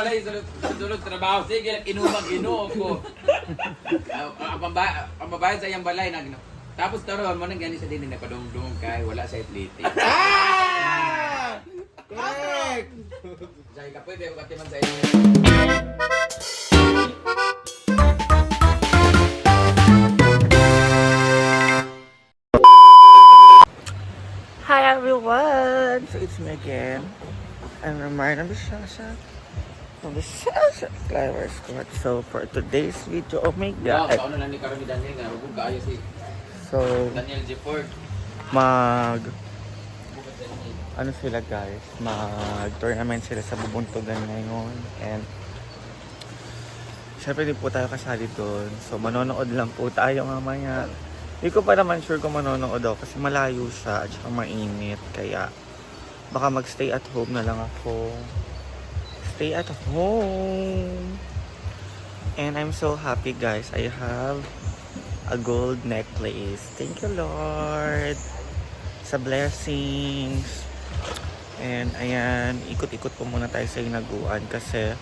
wala yung sulod trabaho. Sige, inuman-inom ko. Ang babayad sa iyang balay, tapos taron mo nang gani sa din na padungdung kay wala sa itliti. Correct! Say ka pwede ko katiman sa inyo. Hi everyone! So it's me again. I'm Ramar Nabishasha from the Shasha Flower Squad. So for today's video, oh my god. Sa ano lang ni Karami Daniel nga, huwag kaayo si So Daniel G. Ford. ano sila guys, mag-tournament sila sa Bubuntugan ngayon. And syempre di po tayo kasali doon. So manonood lang po tayo mamaya. Hindi ko pa naman sure kung manonood ako kasi malayo siya at saka mainit. Kaya baka magstay at home na lang ako. Stay at home. And I'm so happy guys. I have a gold necklace. Thank you Lord sa blessings. And ayan, ikot-ikot po muna tayo sa hinaguan kasi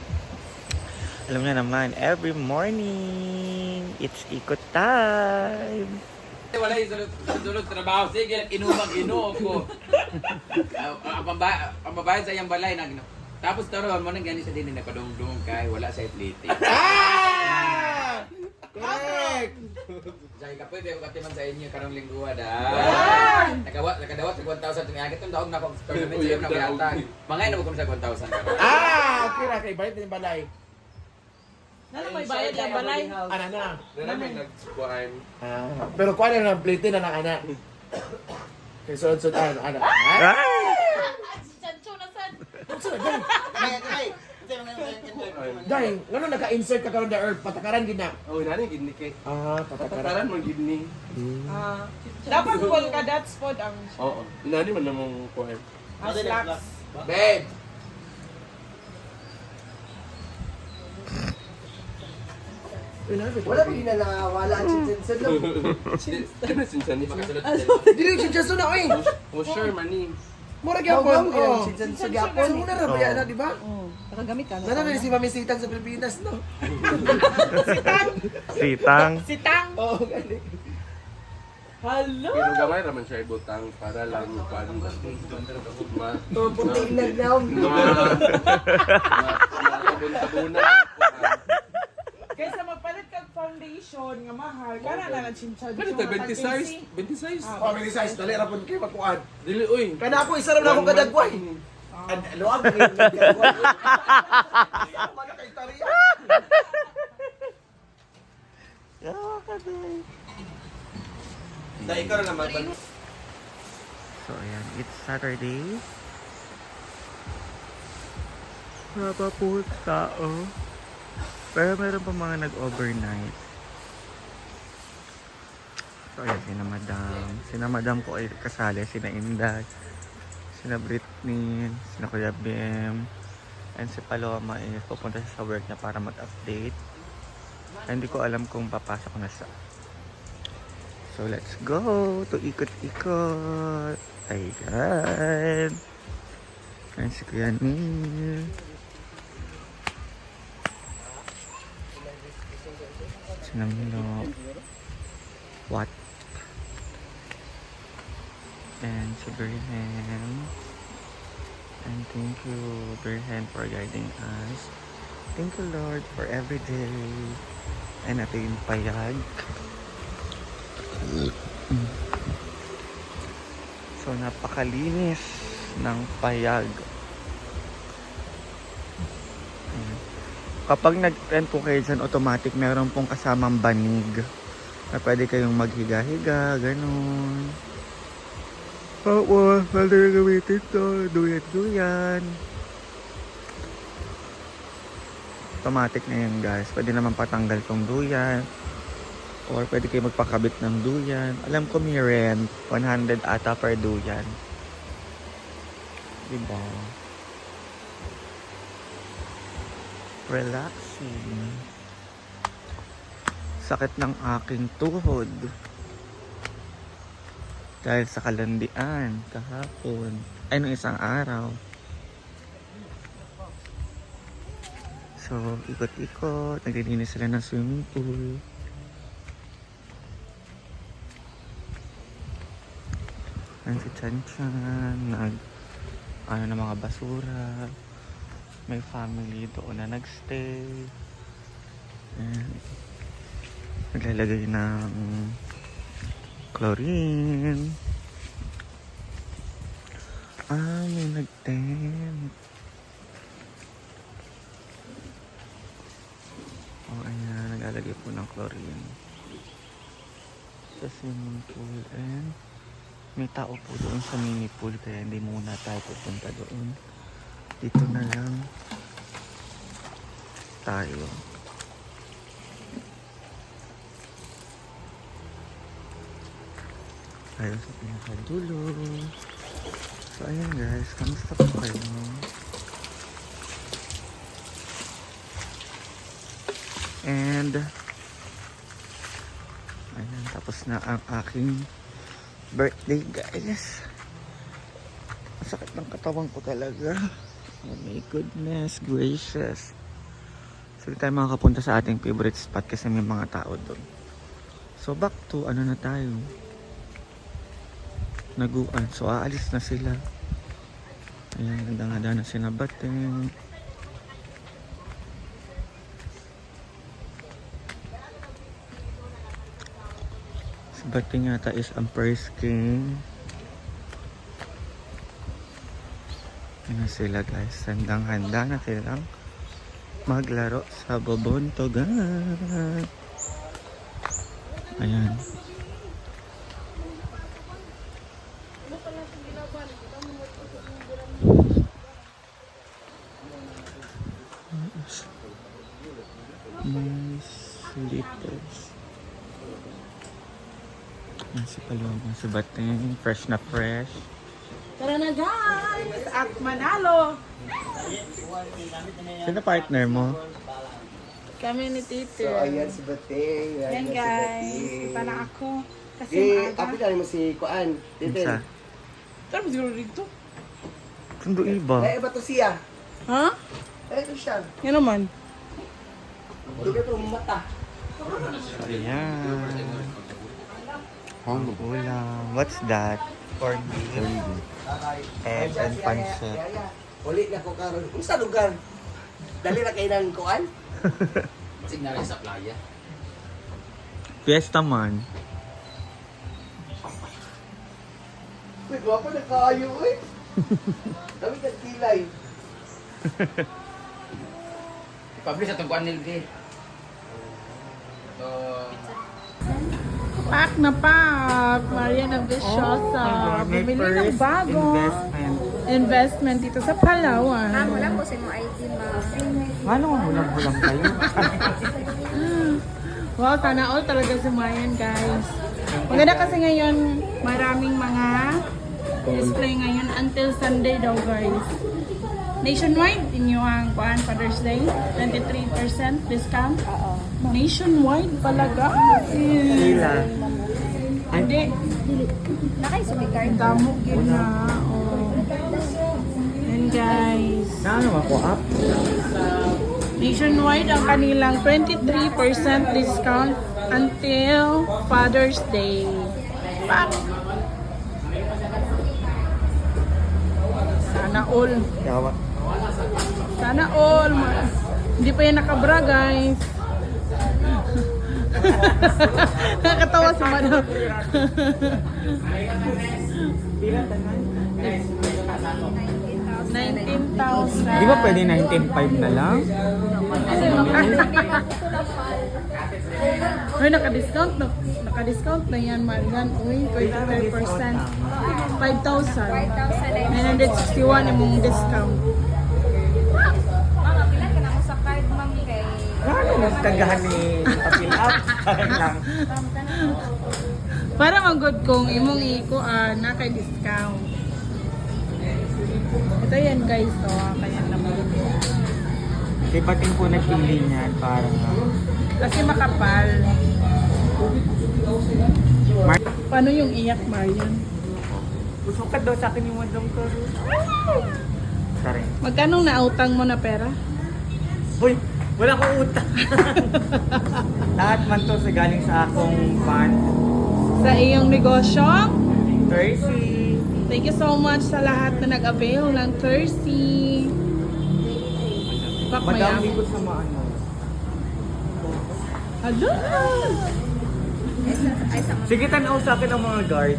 alam niyo naman, every morning it's ikot time. Wala yung sulod trabaho. Sige, inuman-inom ko. Ang babayad sa iyang balay, tapos taron mo nang gani sa din na padungdung kay wala sa itliti. Correct! Say ka pwede ko katiman sa inyo karong lingguhan nakadawat sa 1,000 tumiagit itong daog na ako tournament sa iyo na kayatag. Mangay na mo kung sa 1,000 karon. Okay ra kay bayad din balay. Nala may bayad yung balay. Ana na. Namin nagkuhaan. Pero kuha na ng plate na ng ana. Kay sunod ana. Sancho na san. Dahil, ngano naka-insert ka karon the earth patakaran gid na. Oh, nani gidni kay. Patakaran. Tataran mo gidni. Dapat full ka that spot ang Oo. Nani man namong kuhaan. slacks. Babe, Wala pa ginalawala ang chinsen no. Ano sinsan ni? makasulod Dili yung chinsen na oy. Oh, sure mani. Mura gyapon. Oh. Chinsen sa gyapon. Una ra ba yan, di ba? Nakagamit ka Nana na si Mami Sitang sa Pilipinas no. Sitang. Sitang. Oh, gani. Hello. Pero gamay raman siya ibutang para lang kuhaan. Oh, puti ilag daw. Tabuna. Kaysa magpalit kag foundation nga mahal, kana na nagchinchad. Pero ta 20 size, 20 size. Oh, mini size dali ra pud kay makuan. Dili oy. Kana ako isa ra na akong kadagway. Luag ni. Mana kay tariya. Dai ka naman. So ayan, it's Saturday. Wala pa po tao. Pero meron pa mga nag-overnight. So ayan, sina madam po ay kasali. Sina Inday, sina Britney, sina Kuya Bim, and si Paloma is pupunta sa work niya para mag-update. Hindi ko alam kung papasok na siya. So let's go to ikot-ikot. Ayan. Ayan si Kuya Neil. Sinamilo. What? And si Berhen. And thank you Berhen for guiding us. Thank you Lord for every day. And ito yung payag. So napakalinis ng payag. Ayan. Kapag nag-rent po kayo dyan, automatic meron pong kasamang banig na pwede kayong maghiga-higa, ganun. Oo, pwede rin gamitin to. Duyan-duyan. Automatic na yun guys. Pwede naman patanggal tong duyan. Or pwede kayo magpakabit ng duyan. Alam ko may rent. 100 ata per duyan. Diba? Relaxing. Sakit ng aking tuhod. Dahil sa kalandian kahapon. Ay, nung isang araw. So, ikot-ikot. Naglilinis sila ng swimming pool. Ayan si Chan Chan. Ano na mga basura. May family doon na nagstay. Ayan. Naglalagay ng chlorine. May nag-tent. Ayan, naglalagay po ng chlorine sa swimming pool. And may tao po doon sa mini pool, kaya hindi muna tayo pupunta doon. Dito na lang tayo. Tayo sa pinakadulo. So ayan guys, kamusta po kayo? And ayan, tapos na ang aking birthday guys. Sakit ng katawan ko talaga. Oh my goodness gracious. So tayo makakapunta sa ating favorite spot kasi may mga tao doon. So back to ano na tayo, Naguan. So aalis na sila. Ayan, ganda-ganda na sinabating. Si Bating yata is ang first king. Ayan na sila guys. Handang-handa na silang maglaro sa Bobontogan. Ayan. May slippers. Ayan si Paloma, si Bating. Fresh na fresh. Tara na guys! At manalo! Sino partner mo? Kami ni Tito. So, ayan si Bating. Yan si guys. Bating. Ipa na ako. Kasi Di, maaga. apit mo si Kuan. Titin. Isa. Tara mo siguro dito. Sundo iba. Eh, iba to siya. Ha? Eh, ito siya. Yan naman. Hindi ka ito mata. Ayan. Ulam. What's that? Corned beef. Egg and pancit. Uli na ko karon. Kung sa lugar? Dali na kayo ng Kuan? Signal sa playa. Fiesta man. Uy, guwapo na kaayo, uy. Dami kang kilay. I-publish atong kuan nilgi. So, Pak na pak! Mariana Viciosa. Bumili ng bago. Investment dito sa Palawan. Wala po sa mo ID, ma'am. Ano ang hulang-hulang kayo? Wow, sana all talaga sumayan guys. Maganda kasi ngayon, maraming mga display ngayon until Sunday daw guys. Nationwide, inyo ang kuan Father's Day, 23% discount. Oo. Nationwide pala guys. Sila. Hindi, Nakay sa may card. damo gid na. Oh. And guys, Ano ako up? nationwide ang kanilang 23% discount until Father's Day. Pak! Sana all. Yawa. Sana all. Hindi pa yan nakabra, guys. Nakakatawa si Madam. 19,000. Di ba pwede 19.5 na lang? Ay, naka-discount na. Naka-discount na yan, Marian. Uy, 23%. 5,961 imong discount. Ma'am, pilan ka na mo sa card, ma'am, kay... Ano yung kagahan ni Papil Up? Parang lang. Para mag-good kong imong na kay discount. Ito yan guys, to. Kaya naman. Di Bating po nagpili niyan parang Kasi makapal. Mark, Paano yung iyak, Marian? gusto ka daw sa akin yung wadong ko. Sorry. Magkano nautang mo na pera? Uy, Wala akong utang. Lahat man to sa galing sa akong fund. Sa iyong negosyo. Thirsty. Thank you so much sa lahat na nag-avail ng Thirsty. Bak Madami maya. ko sa maano. Hello! Sige, tanaw sa akin ang mga guard.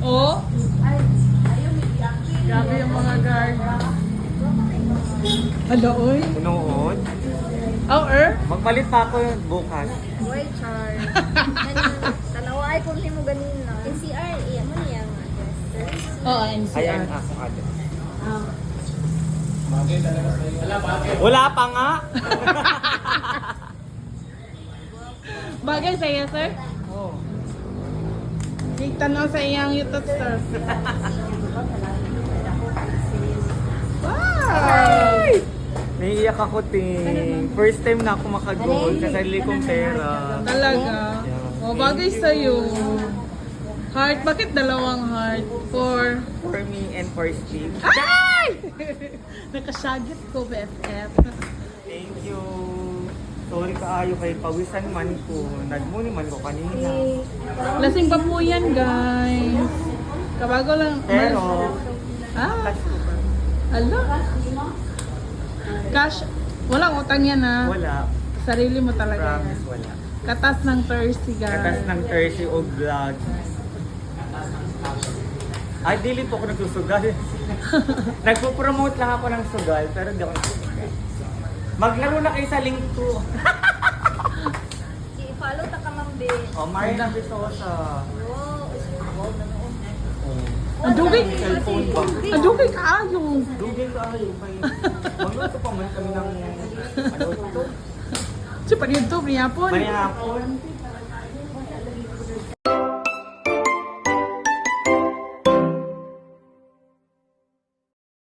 Oh? Grabe yung mga guard. Hello, oy. Unood. Oh, Magpalit pa ako bukas. Boy, char. Tanawa ay kung mo ganina. NCR, iya mo niya ang address. Oo, Ayan NCR. akong address. Wala pa nga. Bagay sa iyo, sir? Oh. Tanong sa iyang YouTube, sir. Wow! Naiiyak ako, ting. First time na ako makagol sa sarili kong pera. Talaga? Yeah. Oh, bagay sa iyo. Heart, bakit dalawang heart? For... For me and for Steve. Ay! Nakasyagit ko, BFF. Thank you. Sorry kaayo kay pawisan man ko. Nagmuni man ko kanina. Lasing pa po yan, guys. Kabago lang. Pero, Ah, touch ko pa. alo. Cash, walang utang yan, ha? Wala. Sarili mo talaga. Promise, wala. Katas ng thirsty, guys. Katas ng Thursday o vlog. Ay, dili po ako nagsusugal. Nagpo-promote lang ako ng sugal, pero di ako nagsusugal. Maglaro na kayo sa link ko. I-follow ta ka mambe. Oh, Marina Visosa. Wow, nanoon. Ang dugay. Cellphone ba? Ang dugay kaayo. Dugay ka ayaw kayo. Magluto pa man kami ng ano ito. Si pa YouTube niya po. Manihapon.